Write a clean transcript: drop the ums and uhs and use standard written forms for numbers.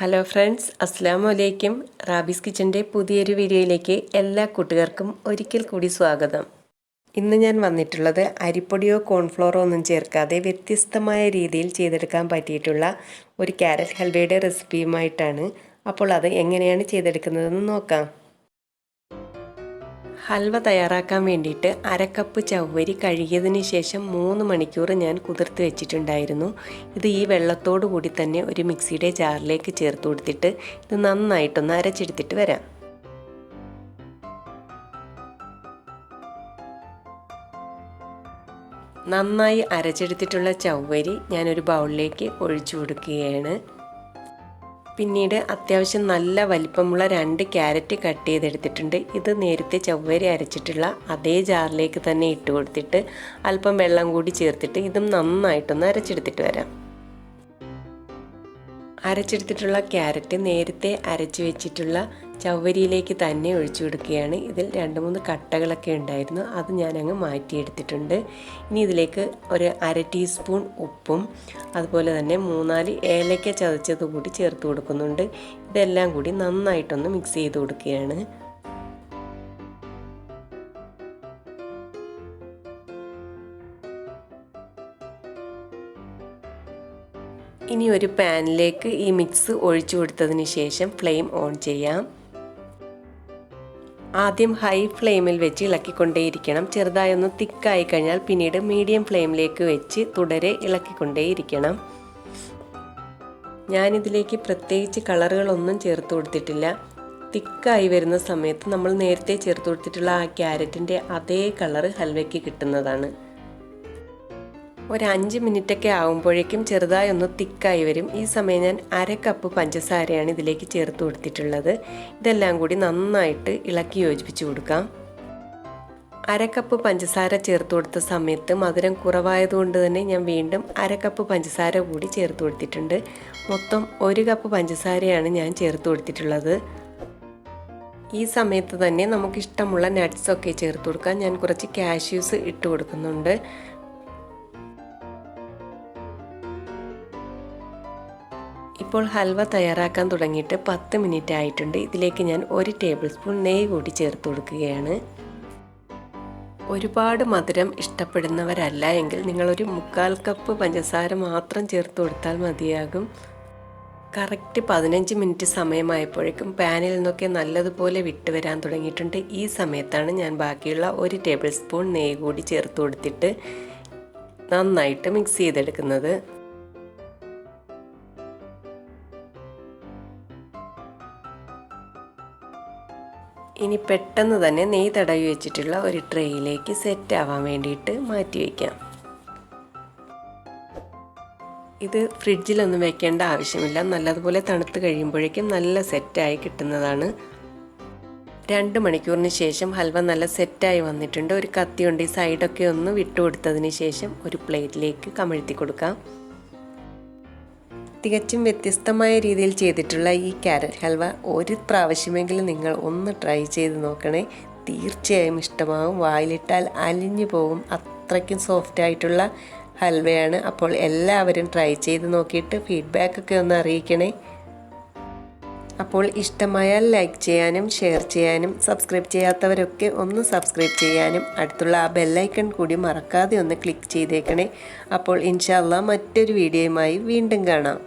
Hello friends, അസ്സലാമു അലൈക്കും. Rabies കിച്ചൻ്റെ പുതിയൊരു വീഡിയോയിലേക്ക് എല്ലാ കൂട്ടുകാർക്കും ഒരിക്കൽ കൂടി സ്വാഗതം. ഇന്ന് ഞാൻ വന്നിട്ടുള്ളത് അരിപ്പൊടിയോ കോൺഫ്ലോറോ ഒന്നും ചേർക്കാതെ വ്യത്യസ്തമായ രീതിയിൽ ചെയ്തെടുക്കാൻ പറ്റിയിട്ടുള്ള ഒരു ക്യാരറ്റ് ഹൽവയുടെ റെസിപ്പിയുമായിട്ടാണ്. അപ്പോൾ അത് എങ്ങനെയാണ് ചെയ്തെടുക്കുന്നതെന്ന് നോക്കാം. ഹൽവ തയ്യാറാക്കാൻ വേണ്ടിയിട്ട് അരക്കപ്പ് ചവ്വരി കഴുകിയതിന് ശേഷം 3 മണിക്കൂർ ഞാൻ കുതിർത്ത് വെച്ചിട്ടുണ്ടായിരുന്നു. ഇത് ഈ വെള്ളത്തോടു കൂടി തന്നെ ഒരു മിക്സിയുടെ ജാറിലേക്ക് ചേർത്ത് കൊടുത്തിട്ട് ഇത് നന്നായിട്ടൊന്ന് അരച്ചെടുത്തിട്ട് വരാം. നന്നായി അരച്ചെടുത്തിട്ടുള്ള ചവ്വരി ഞാനൊരു ബൗളിലേക്ക് ഒഴിച്ചു കൊടുക്കുകയാണ്. പിന്നീട് അത്യാവശ്യം നല്ല വലിപ്പമുള്ള 2 ക്യാരറ്റ് കട്ട് ചെയ്തെടുത്തിട്ടുണ്ട്. ഇത് നേരത്തെ ചവ്വരി അരച്ചിട്ടുള്ള അതേ ജാറിലേക്ക് തന്നെ ഇട്ട് കൊടുത്തിട്ട് അല്പം വെള്ളം കൂടി ചേർത്തിട്ട് ഇതും നന്നായിട്ടൊന്ന് അരച്ചെടുത്തിട്ട് വരാം. അരച്ചെടുത്തിട്ടുള്ള ക്യാരറ്റ് നേരത്തെ അരച്ച് വെച്ചിട്ടുള്ള ചവ്വരിയിലേക്ക് തന്നെ ഒഴിച്ചു കൊടുക്കുകയാണ്. ഇതിൽ 2-3 കട്ടകളൊക്കെ ഉണ്ടായിരുന്നു, അത് ഞാനങ്ങ് മാറ്റിയെടുത്തിട്ടുണ്ട്. ഇനി ഇതിലേക്ക് ഒരു 1/2 ടീസ്പൂൺ ഉപ്പും അതുപോലെ തന്നെ 3-4 ഏലക്ക ചതച്ചത് കൂടി ചേർത്ത് കൊടുക്കുന്നുണ്ട്. ഇതെല്ലാം കൂടി നന്നായിട്ടൊന്ന് മിക്സ് ചെയ്ത് കൊടുക്കുകയാണ്. ഇനി ഒരു പാനിലേക്ക് ഈ മിക്സ് ഒഴിച്ചു കൊടുത്തതിന് ശേഷം ഫ്ലെയിം ഓൺ ചെയ്യാം. ആദ്യം ഹൈ ഫ്ലെയിമിൽ വെച്ച് ഇളക്കിക്കൊണ്ടേയിരിക്കണം. ചെറുതായി ഒന്ന് തിക്കായി കഴിഞ്ഞാൽ പിന്നീട് മീഡിയം ഫ്ലെയിമിലേക്ക് വെച്ച് തുടരെ ഇളക്കിക്കൊണ്ടേയിരിക്കണം. ഞാനിതിലേക്ക് പ്രത്യേകിച്ച് കളറുകളൊന്നും ചേർത്ത് കൊടുത്തിട്ടില്ല. തിക്കായി വരുന്ന സമയത്ത് നമ്മൾ നേരത്തെ ചേർത്ത് കൊടുത്തിട്ടുള്ള ആ ക്യാരറ്റിൻ്റെ അതേ കളറ് ഹൽവയ്ക്ക് കിട്ടുന്നതാണ്. ഒരു 5 മിനിറ്റൊക്കെ ആകുമ്പോഴേക്കും ചെറുതായി ഒന്ന് തിക്കായി വരും. ഈ സമയം ഞാൻ 1/2 കപ്പ് പഞ്ചസാരയാണ് ഇതിലേക്ക് ചേർത്ത് കൊടുത്തിട്ടുള്ളത്. ഇതെല്ലാം കൂടി നന്നായിട്ട് ഇളക്കി യോജിപ്പിച്ച് കൊടുക്കാം. 1/2 കപ്പ് പഞ്ചസാര ചേർത്ത് കൊടുത്ത സമയത്ത് മധുരം കുറവായതുകൊണ്ട് തന്നെ ഞാൻ വീണ്ടും 1/2 കപ്പ് പഞ്ചസാര കൂടി ചേർത്ത് കൊടുത്തിട്ടുണ്ട്. മൊത്തം 1 കപ്പ് പഞ്ചസാരയാണ് ഞാൻ ചേർത്ത് കൊടുത്തിട്ടുള്ളത്. ഈ സമയത്ത് തന്നെ നമുക്കിഷ്ടമുള്ള നട്ട്സൊക്കെ ചേർത്ത് കൊടുക്കാം. ഞാൻ കുറച്ച് കാഷ്യൂസ് ഇട്ട് കൊടുക്കുന്നുണ്ട്. ഇപ്പോൾ ഹൽവ തയ്യാറാക്കാൻ തുടങ്ങിയിട്ട് 10 മിനിറ്റ് ആയിട്ടുണ്ട്. ഇതിലേക്ക് ഞാൻ 1 ടേബിൾ സ്പൂൺ നെയ്യ് കൂടി ചേർത്ത് കൊടുക്കുകയാണ്. ഒരുപാട് മധുരം ഇഷ്ടപ്പെടുന്നവരല്ല എങ്കിൽ നിങ്ങളൊരു 1/4 കപ്പ് പഞ്ചസാര മാത്രം ചേർത്ത് കൊടുത്താൽ മതിയാകും. കറക്റ്റ് 15 മിനിറ്റ് സമയമായപ്പോഴേക്കും പാനിൽ നിന്നൊക്കെ നല്ലതുപോലെ വിട്ട് വരാൻ തുടങ്ങിയിട്ടുണ്ട്. ഈ സമയത്താണ് ഞാൻ ബാക്കിയുള്ള 1 ടേബിൾ സ്പൂൺ നെയ്യ് കൂടി ചേർത്ത് കൊടുത്തിട്ട് നന്നായിട്ട് മിക്സ് ചെയ്തെടുക്കുന്നത്. ഇനി പെട്ടെന്ന് തന്നെ നെയ്യ് തടവി വെച്ചിട്ടുള്ള ഒരു ട്രേയിലേക്ക് സെറ്റ് ആവാൻ വേണ്ടിയിട്ട് മാറ്റി വയ്ക്കാം. ഇത് ഫ്രിഡ്ജിലൊന്നും വെക്കേണ്ട ആവശ്യമില്ല. നല്ലതുപോലെ തണുത്ത് കഴിയുമ്പോഴേക്കും നല്ല സെറ്റായി കിട്ടുന്നതാണ്. 2 മണിക്കൂറിന് ശേഷം ഹൽവ നല്ല സെറ്റായി വന്നിട്ടുണ്ട്. ഒരു കത്തി കൊണ്ട് ഈ സൈഡൊക്കെ ഒന്ന് വിട്ടുകൊടുത്തതിന് ശേഷം ഒരു പ്ലേറ്റിലേക്ക് കമഴ്ത്തി കൊടുക്കാം. തികച്ചും വ്യത്യസ്തമായ രീതിയിൽ ചെയ്തിട്ടുള്ള ഈ ക്യാരറ്റ് ഹൽവ ഒരു പ്രാവശ്യമെങ്കിലും നിങ്ങൾ ഒന്ന് ട്രൈ ചെയ്ത് നോക്കണേ. തീർച്ചയായും ഇഷ്ടമാവും. വായിലിട്ടാൽ അലിഞ്ഞു പോകും, അത്രയ്ക്കും സോഫ്റ്റ് ആയിട്ടുള്ള ഹൽവയാണ്. അപ്പോൾ എല്ലാവരും ട്രൈ ചെയ്ത് നോക്കിയിട്ട് ഫീഡ്ബാക്കൊക്കെ ഒന്ന് അറിയിക്കണേ. അപ്പോൾ ഇഷ്ടമായാൽ ലൈക്ക് ചെയ്യാനും ഷെയർ ചെയ്യാനും സബ്സ്ക്രൈബ് ചെയ്യാത്തവരൊക്കെ ഒന്ന് സബ്സ്ക്രൈബ് ചെയ്യാനും അടുത്തുള്ള ആ ബെല്ലൈക്കൺ കൂടി മറക്കാതെ ഒന്ന് ക്ലിക്ക് ചെയ്തേക്കണേ. അപ്പോൾ ഇൻഷാ അല്ലാഹ് മറ്റൊരു വീഡിയോയുമായി വീണ്ടും കാണാം.